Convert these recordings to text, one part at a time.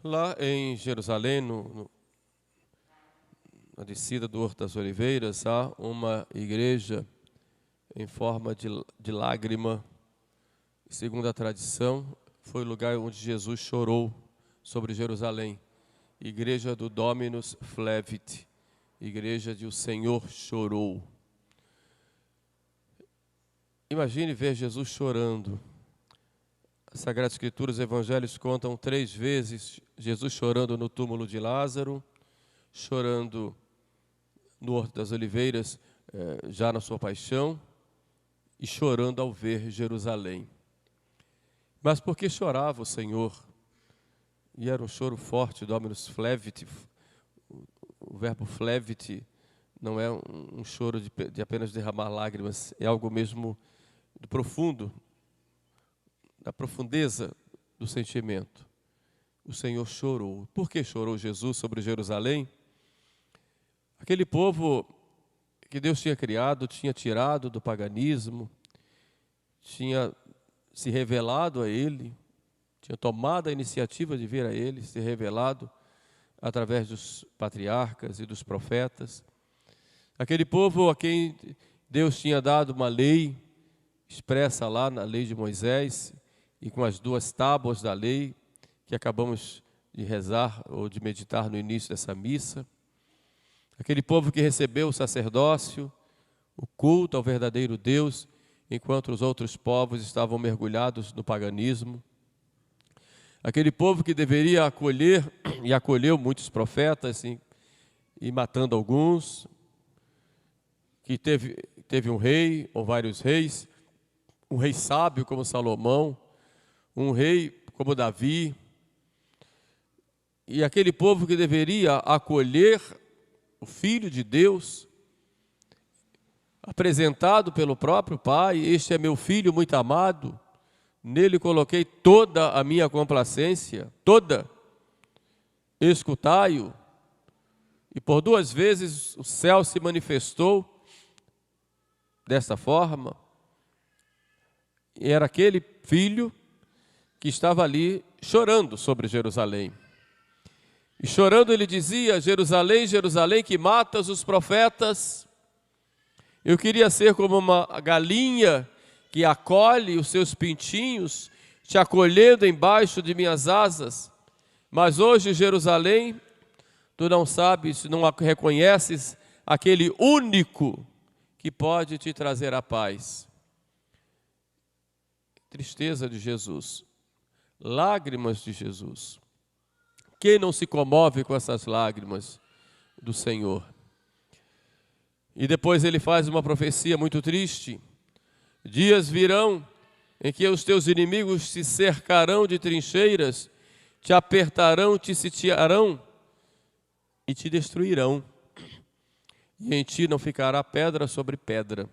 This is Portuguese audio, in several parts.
Lá em Jerusalém, na descida do Horto das Oliveiras, há uma igreja em forma de lágrima. Segundo a tradição, foi o lugar onde Jesus chorou sobre Jerusalém. Igreja do Dominus Flevit, igreja de o Senhor chorou. Imagine ver Jesus chorando. As Sagradas Escrituras, os Evangelhos contam 3 vezes Jesus chorando no túmulo de Lázaro, chorando no Horto das Oliveiras, já na sua paixão, e chorando ao ver Jerusalém. Mas por que chorava o Senhor? E era um choro forte, Dominus Flevit. O verbo flevit não é um choro de apenas derramar lágrimas, é algo mesmo do profundo, da profundeza do sentimento. O Senhor chorou. Por que chorou Jesus sobre Jerusalém? Aquele povo que Deus tinha criado, tinha tirado do paganismo, tinha se revelado a Ele, tinha tomado a iniciativa de vir a Ele, se revelado através dos patriarcas e dos profetas. Aquele povo a quem Deus tinha dado uma lei expressa lá na lei de Moisés e com as 2 tábuas da lei que acabamos de rezar ou de meditar no início dessa missa. Aquele povo que recebeu o sacerdócio, o culto ao verdadeiro Deus, enquanto os outros povos estavam mergulhados no paganismo. Aquele povo que deveria acolher, e acolheu muitos profetas, e matando alguns, que teve um rei, ou vários reis, um rei sábio como Salomão, um rei como Davi, e aquele povo que deveria acolher o Filho de Deus, apresentado pelo próprio Pai: este é meu Filho muito amado, nele coloquei toda a minha complacência, toda, escutai-o. E por 2 vezes o céu se manifestou dessa forma, e era aquele filho que estava ali chorando sobre Jerusalém. E chorando ele dizia: Jerusalém, Jerusalém, que matas os profetas. Eu queria ser como uma galinha que acolhe os seus pintinhos, te acolhendo embaixo de minhas asas. Mas hoje, Jerusalém, tu não sabes, não reconheces aquele único que pode te trazer a paz. Tristeza de Jesus, lágrimas de Jesus. Quem não se comove com essas lágrimas do Senhor? E depois ele faz uma profecia muito triste. Dias virão em que os teus inimigos te cercarão de trincheiras, te apertarão, te sitiarão e te destruirão. E em ti não ficará pedra sobre pedra,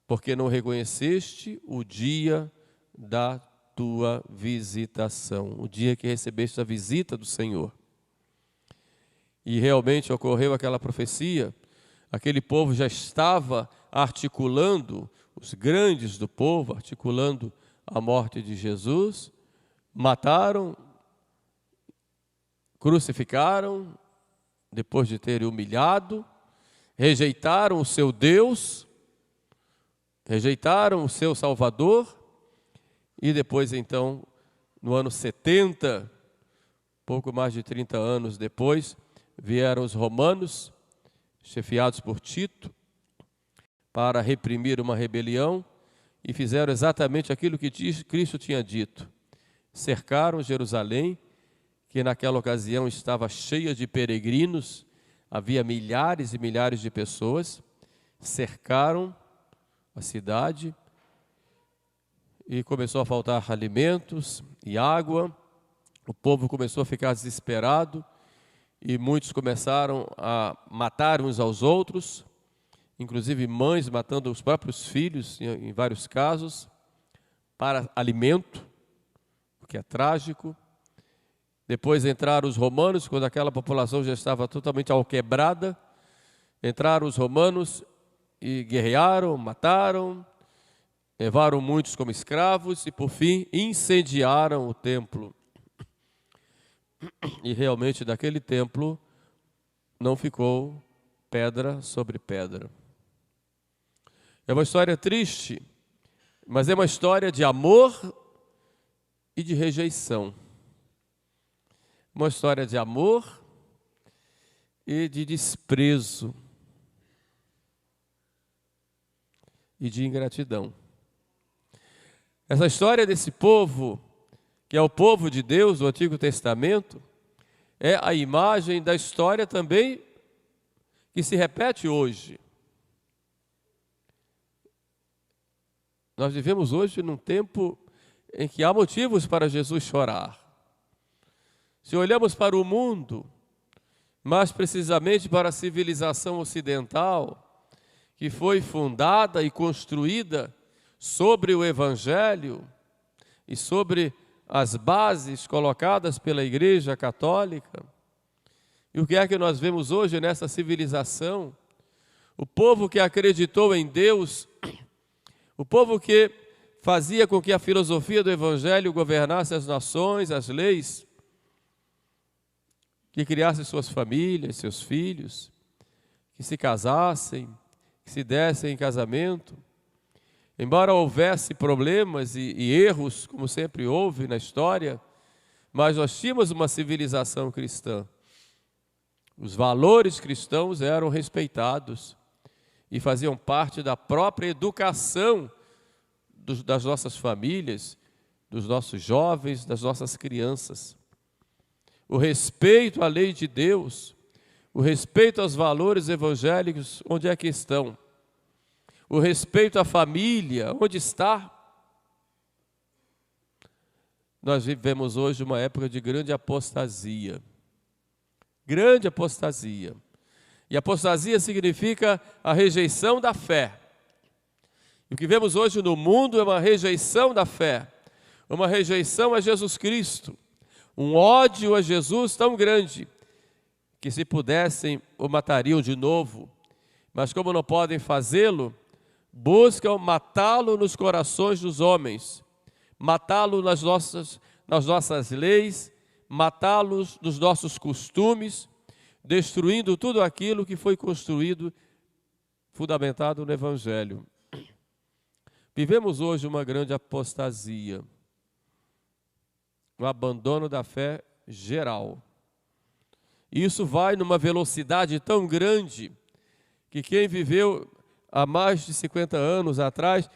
porque não reconheceste o dia da tua visitação, o dia que recebeste a visita do Senhor. E realmente ocorreu aquela profecia. Aquele povo já estava articulando, os grandes do povo, articulando a morte de Jesus, mataram, crucificaram, depois de terem humilhado, rejeitaram o seu Deus, rejeitaram o seu Salvador, e depois então, no ano 70, pouco mais de 30 anos depois, vieram os romanos, chefiados por Tito, para reprimir uma rebelião, e fizeram exatamente aquilo que Cristo tinha dito. Cercaram Jerusalém, que naquela ocasião estava cheia de peregrinos, havia milhares e milhares de pessoas, cercaram a cidade, e começou a faltar alimentos e água, o povo começou a ficar desesperado, e muitos começaram a matar uns aos outros, inclusive mães matando os próprios filhos, em vários casos, para alimento, o que é trágico. Depois entraram os romanos, quando aquela população já estava totalmente alquebrada, entraram os romanos e guerrearam, mataram, levaram muitos como escravos e, por fim, incendiaram o templo. E realmente daquele templo não ficou pedra sobre pedra. É uma história triste, mas é uma história de amor e de rejeição. Uma história de amor e de desprezo e de ingratidão. Essa história desse povo, que é o povo de Deus do Antigo Testamento, é a imagem da história também que se repete hoje. Nós vivemos hoje num tempo em que há motivos para Jesus chorar. Se olhamos para o mundo, mais precisamente para a civilização ocidental, que foi fundada e construída sobre o Evangelho e sobre as bases colocadas pela Igreja Católica. E o que é que nós vemos hoje nessa civilização? O povo que acreditou em Deus, o povo que fazia com que a filosofia do Evangelho governasse as nações, as leis, que criasse suas famílias, seus filhos, que se casassem, que se dessem em casamento. Embora houvesse problemas e erros, como sempre houve na história, mas nós tínhamos uma civilização cristã. Os valores cristãos eram respeitados e faziam parte da própria educação das nossas famílias, dos nossos jovens, das nossas crianças. O respeito à lei de Deus, o respeito aos valores evangélicos, onde é que estão? O respeito à família, onde está? Nós vivemos hoje uma época de grande apostasia. Grande apostasia. E apostasia significa a rejeição da fé. E o que vemos hoje no mundo é uma rejeição da fé, uma rejeição a Jesus Cristo, um ódio a Jesus tão grande que, se pudessem, o matariam de novo. Mas como não podem fazê-lo, buscam matá-lo nos corações dos homens, matá-lo nas nossas leis, matá-los nos nossos costumes, destruindo tudo aquilo que foi construído, fundamentado no Evangelho. Vivemos hoje uma grande apostasia, um abandono da fé geral. E isso vai numa velocidade tão grande que quem viveu há mais de 50 anos atrás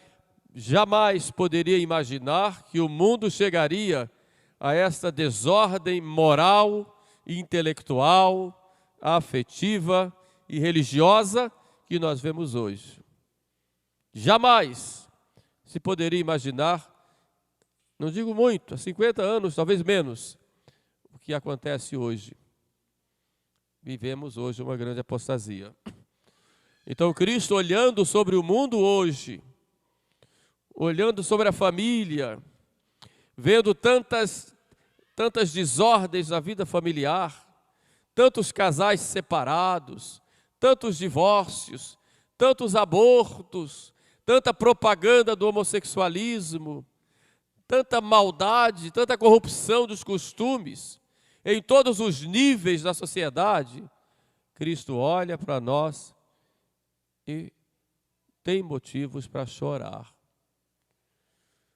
jamais poderia imaginar que o mundo chegaria a esta desordem moral, intelectual, afetiva e religiosa que nós vemos hoje. Jamais se poderia imaginar, não digo muito, há 50 anos, talvez menos, o que acontece hoje. Vivemos hoje uma grande apostasia. Então Cristo, olhando sobre o mundo hoje, olhando sobre a família, vendo tantas desordens na vida familiar, tantos casais separados, tantos divórcios, tantos abortos, tanta propaganda do homossexualismo, tanta maldade, tanta corrupção dos costumes, em todos os níveis da sociedade, Cristo olha para nós e tem motivos para chorar.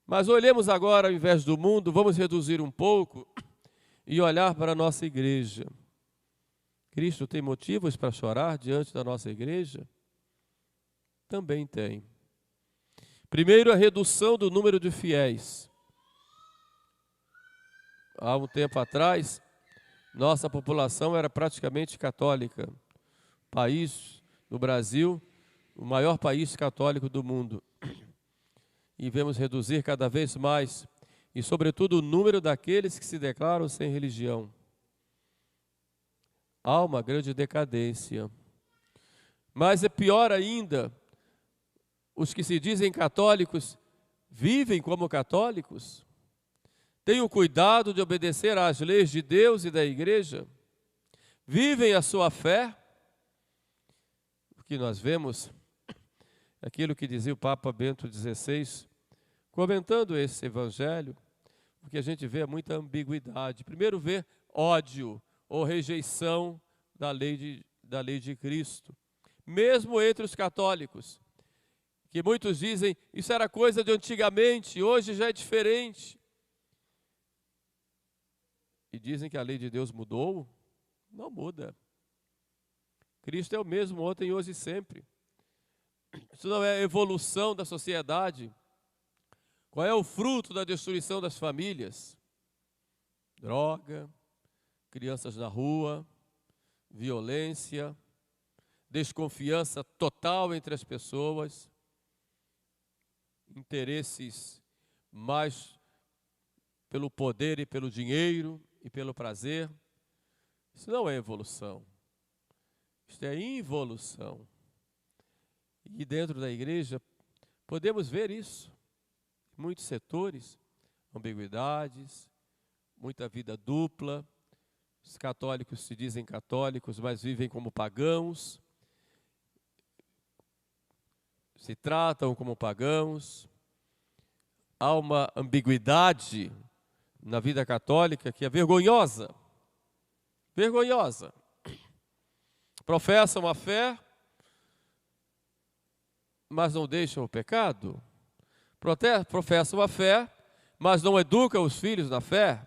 Mas olhemos agora, ao invés do mundo, vamos reduzir um pouco e olhar para a nossa igreja. Cristo tem motivos para chorar diante da nossa igreja? Também tem. Primeiro, a redução do número de fiéis. Há um tempo atrás, nossa população era praticamente católica. País, no Brasil, o maior país católico do mundo. E vemos reduzir cada vez mais, e sobretudo o número daqueles que se declaram sem religião. Há uma grande decadência. Mas é pior ainda, os que se dizem católicos vivem como católicos? Têm o cuidado de obedecer às leis de Deus e da igreja? Vivem a sua fé? O que nós vemos, aquilo que dizia o Papa Bento XVI, comentando esse evangelho, o que a gente vê é muita ambiguidade. Primeiro vê ódio ou rejeição da lei de Cristo. Mesmo entre os católicos, que muitos dizem, isso era coisa de antigamente, hoje já é diferente. E dizem que a lei de Deus mudou? Não muda. Cristo é o mesmo ontem, hoje e sempre. Isso não é evolução da sociedade. Qual é o fruto da destruição das famílias? Droga, crianças na rua, violência, desconfiança total entre as pessoas, interesses mais pelo poder e pelo dinheiro e pelo prazer. Isso não é evolução. Isto é involução. E dentro da igreja podemos ver isso. Muitos setores, ambiguidades, muita vida dupla. Os católicos se dizem católicos, mas vivem como pagãos. Se tratam como pagãos. Há uma ambiguidade na vida católica que é vergonhosa. Vergonhosa. Professam a fé, mas não deixam o pecado. Professam a fé, mas não educam os filhos na fé.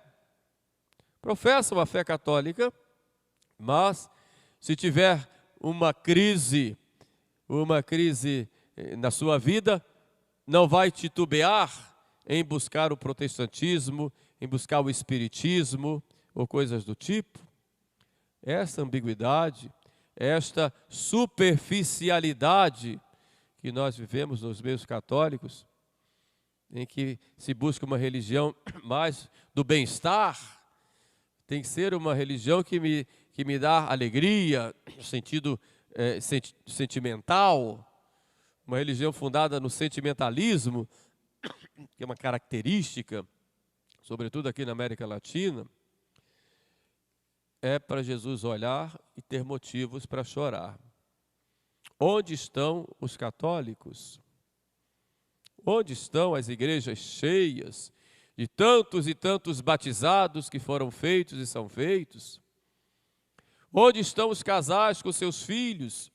Professam a fé católica, mas se tiver uma crise na sua vida, não vai titubear em buscar o protestantismo, em buscar o espiritismo ou coisas do tipo. Essa ambiguidade, esta superficialidade que nós vivemos nos meios católicos, em que se busca uma religião mais do bem-estar, tem que ser uma religião que me dá alegria, no sentido sentimental, uma religião fundada no sentimentalismo, que é uma característica, sobretudo aqui na América Latina, é para Jesus olhar e ter motivos para chorar. Onde estão os católicos? Onde estão as igrejas cheias de tantos e tantos batizados que foram feitos e são feitos? Onde estão os casais com seus filhos?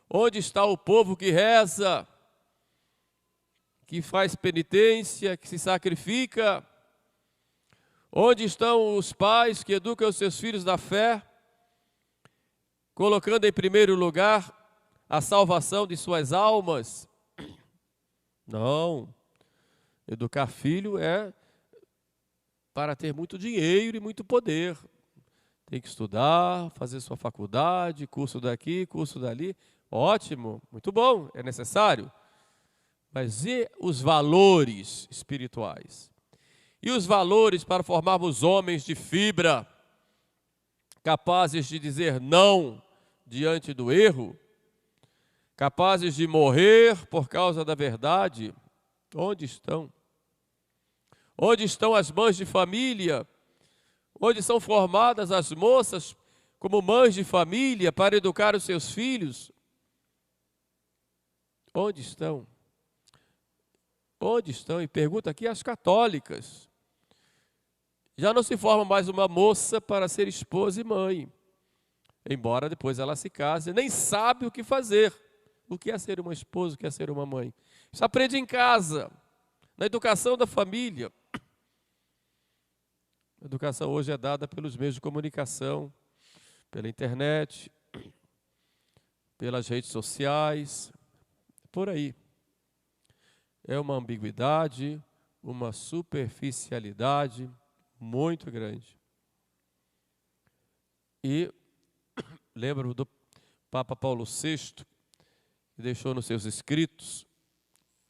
Onde está o povo que reza, que faz penitência, que se sacrifica? Onde estão os pais que educam os seus filhos na fé, colocando em primeiro lugar a salvação de suas almas? Não. Educar filho é para ter muito dinheiro e muito poder. Tem que estudar, fazer sua faculdade, curso daqui, curso dali. Ótimo, muito bom, é necessário. Mas e os valores espirituais? E os valores para formarmos homens de fibra, capazes de dizer não diante do erro, capazes de morrer por causa da verdade? Onde estão? Onde estão as mães de família? Onde são formadas as moças como mães de família para educar os seus filhos? Onde estão? Onde estão? E pergunta aqui às católicas. Já não se forma mais uma moça para ser esposa e mãe, embora depois ela se case, nem sabe o que fazer. O que é ser uma esposa, o que é ser uma mãe? Isso aprende em casa, na educação da família. A educação hoje é dada pelos meios de comunicação, pela internet, pelas redes sociais, por aí. É uma ambiguidade, uma superficialidade muito grande. E lembro do Papa Paulo VI, que deixou nos seus escritos,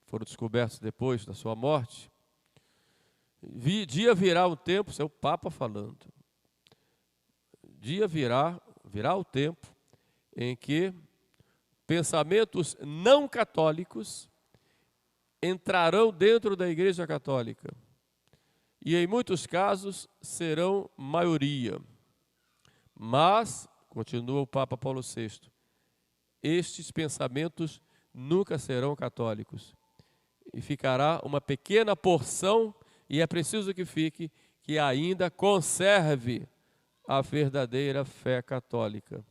foram descobertos depois da sua morte. Dia virá o tempo, isso é o Papa falando, dia virá o tempo em que pensamentos não católicos entrarão dentro da Igreja Católica e em muitos casos serão maioria. Mas, continua o Papa Paulo VI, estes pensamentos nunca serão católicos. e ficará uma pequena porção, e é preciso que fique, que ainda conserve a verdadeira fé católica.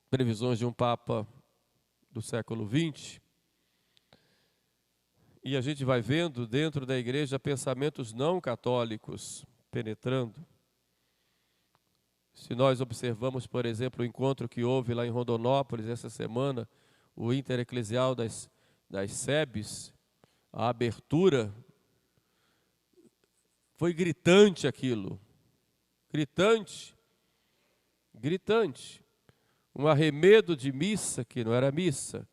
Previsões de um Papa do século XX, e a gente vai vendo dentro da igreja pensamentos não católicos penetrando. Se nós observamos, por exemplo, o encontro que houve lá em Rondonópolis essa semana, o intereclesial das SEBs, a abertura, foi gritante aquilo, gritante, gritante. Um arremedo de missa, que não era missa.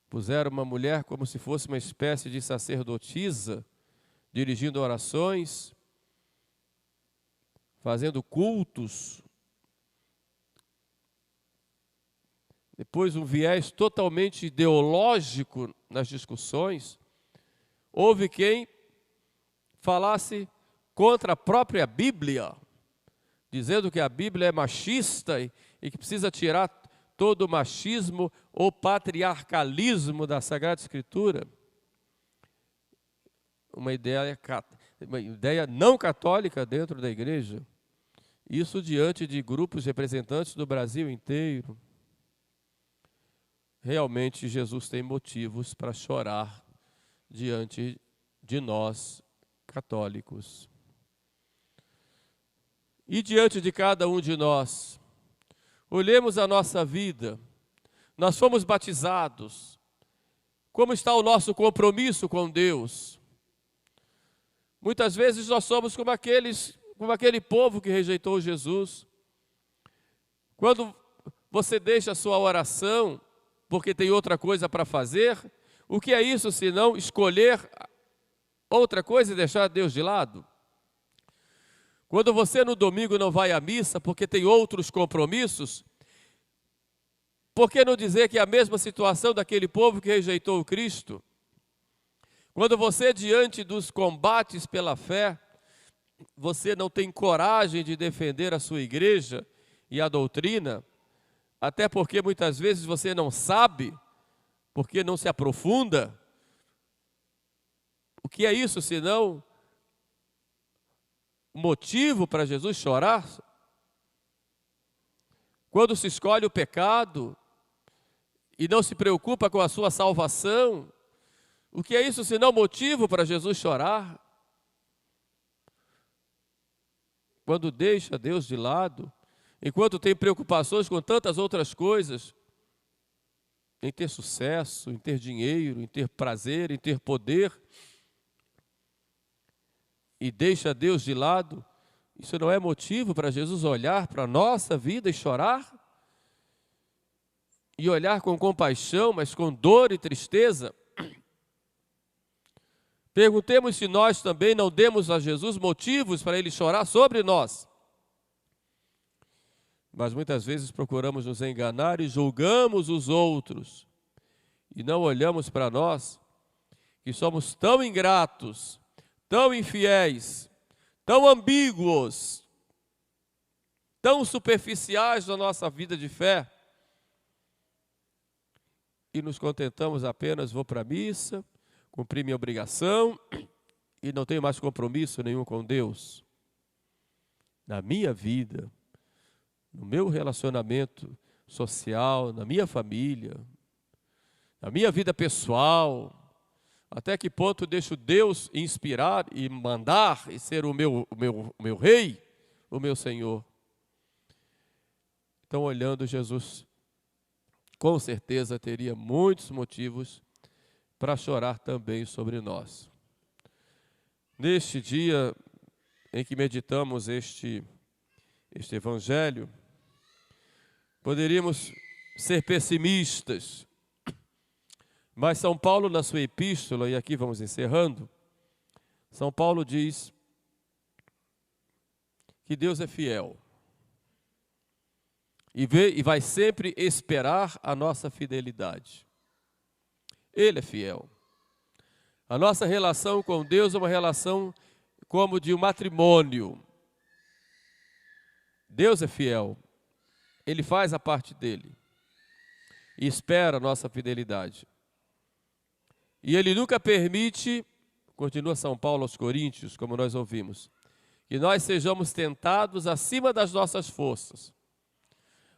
Puseram uma mulher como se fosse uma espécie de sacerdotisa, dirigindo orações, fazendo cultos. Depois um viés totalmente ideológico nas discussões. Houve quem falasse contra a própria Bíblia, dizendo que a Bíblia é machista e que precisa tirar todo o machismo ou patriarcalismo da Sagrada Escritura. Uma ideia não católica dentro da igreja. Isso diante de grupos representantes do Brasil inteiro. Realmente Jesus tem motivos para chorar diante de nós, católicos. E diante de cada um de nós, olhemos a nossa vida. Nós fomos batizados. Como está o nosso compromisso com Deus? Muitas vezes nós somos como aquele povo que rejeitou Jesus. Quando você deixa a sua oração porque tem outra coisa para fazer, o que é isso senão escolher outra coisa e deixar Deus de lado? Quando você no domingo não vai à missa porque tem outros compromissos, por que não dizer que é a mesma situação daquele povo que rejeitou o Cristo? Quando você, diante dos combates pela fé, você não tem coragem de defender a sua igreja e a doutrina, até porque muitas vezes você não sabe, porque não se aprofunda. O que é isso senão motivo para Jesus chorar? Quando se escolhe o pecado e não se preocupa com a sua salvação, o que é isso senão motivo para Jesus chorar? Quando deixa Deus de lado, enquanto tem preocupações com tantas outras coisas, em ter sucesso, em ter dinheiro, em ter prazer, em ter poder, e deixa Deus de lado, isso não é motivo para Jesus olhar para a nossa vida e chorar? E olhar com compaixão, mas com dor e tristeza? Perguntemos se nós também não demos a Jesus motivos para Ele chorar sobre nós. Mas muitas vezes procuramos nos enganar e julgamos os outros. E não olhamos para nós, que somos tão ingratos, tão infiéis, tão ambíguos, tão superficiais na nossa vida de fé. E nos contentamos apenas, vou para a missa, cumpri minha obrigação e não tenho mais compromisso nenhum com Deus. Na minha vida, no meu relacionamento social, na minha família, na minha vida pessoal, até que ponto deixo Deus inspirar e mandar e ser o meu rei, o meu Senhor? Então, olhando Jesus, com certeza teria muitos motivos para chorar também sobre nós. Neste dia em que meditamos este Evangelho, poderíamos ser pessimistas, mas São Paulo, na sua epístola, e aqui vamos encerrando, São Paulo diz que Deus é fiel e vai sempre esperar a nossa fidelidade. Ele é fiel. A nossa relação com Deus é uma relação como de um matrimônio. Deus é fiel. Ele faz a parte dele e espera a nossa fidelidade. E ele nunca permite, continua São Paulo aos Coríntios, como nós ouvimos, que nós sejamos tentados acima das nossas forças.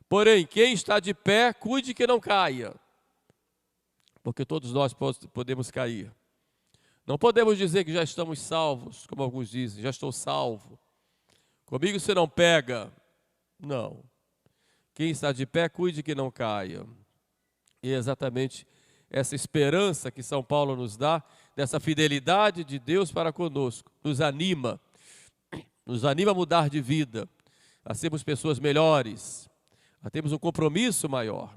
Porém, quem está de pé, cuide que não caia, porque todos nós podemos cair. Não podemos dizer que já estamos salvos, como alguns dizem, já estou salvo. Comigo você não pega. Não. Quem está de pé, cuide que não caia. E é exatamente essa esperança que São Paulo nos dá, dessa fidelidade de Deus para conosco, nos anima a mudar de vida, a sermos pessoas melhores, a termos um compromisso maior,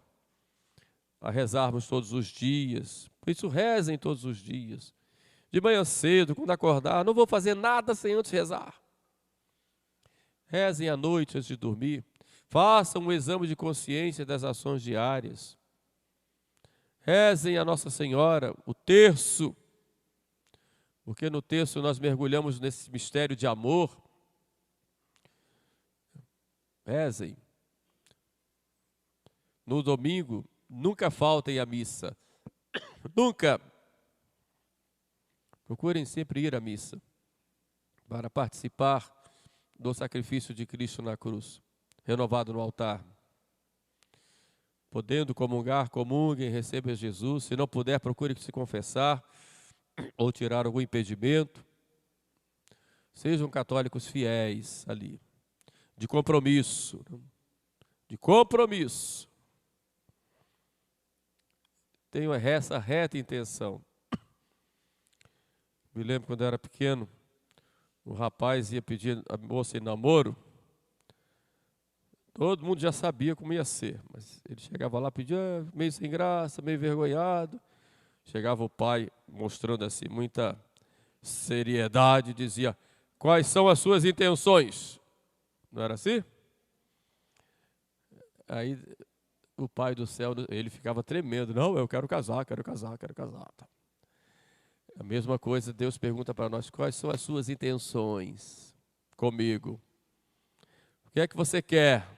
a rezarmos todos os dias. Por isso, rezem todos os dias. De manhã cedo, quando acordar, não vou fazer nada sem antes rezar. Rezem à noite antes de dormir. Façam um exame de consciência das ações diárias. Rezem a Nossa Senhora, o terço, porque no terço nós mergulhamos nesse mistério de amor. Rezem. No domingo, nunca faltem à missa. Nunca. Procurem sempre ir à missa para participar do sacrifício de Cristo na cruz, renovado no altar. Podendo comungar, comunguem, recebam Jesus. Se não puder, procure se confessar ou tirar algum impedimento. Sejam católicos fiéis ali, de compromisso. De compromisso. Tenham essa reta intenção. Me lembro quando eu era pequeno, o rapaz ia pedir a moça em namoro. Todo mundo já sabia como ia ser, mas ele chegava lá, pedia meio sem graça, meio envergonhado. Chegava o pai, mostrando assim muita seriedade, dizia: quais são as suas intenções? Não era assim? Aí o pai do céu, ele ficava tremendo. Não, eu quero casar, quero casar, quero casar. A mesma coisa, Deus pergunta para nós: quais são as suas intenções comigo? O que é que você quer?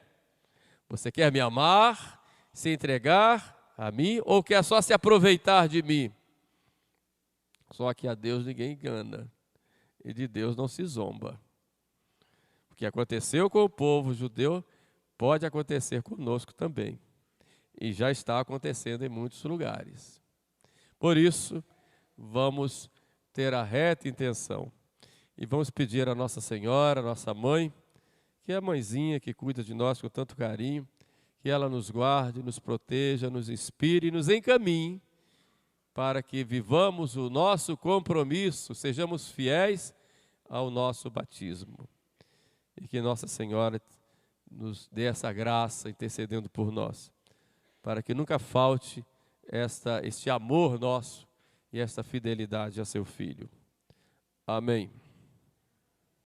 Você quer me amar, se entregar a mim, ou quer só se aproveitar de mim? Só que a Deus ninguém engana, e de Deus não se zomba. O que aconteceu com o povo judeu pode acontecer conosco também, e já está acontecendo em muitos lugares. Por isso, vamos ter a reta intenção, e vamos pedir a Nossa Senhora, a nossa mãe, que é a mãezinha que cuida de nós com tanto carinho, que ela nos guarde, nos proteja, nos inspire e nos encaminhe para que vivamos o nosso compromisso, sejamos fiéis ao nosso batismo. E que Nossa Senhora nos dê essa graça intercedendo por nós, para que nunca falte este amor nosso e esta fidelidade a seu Filho. Amém.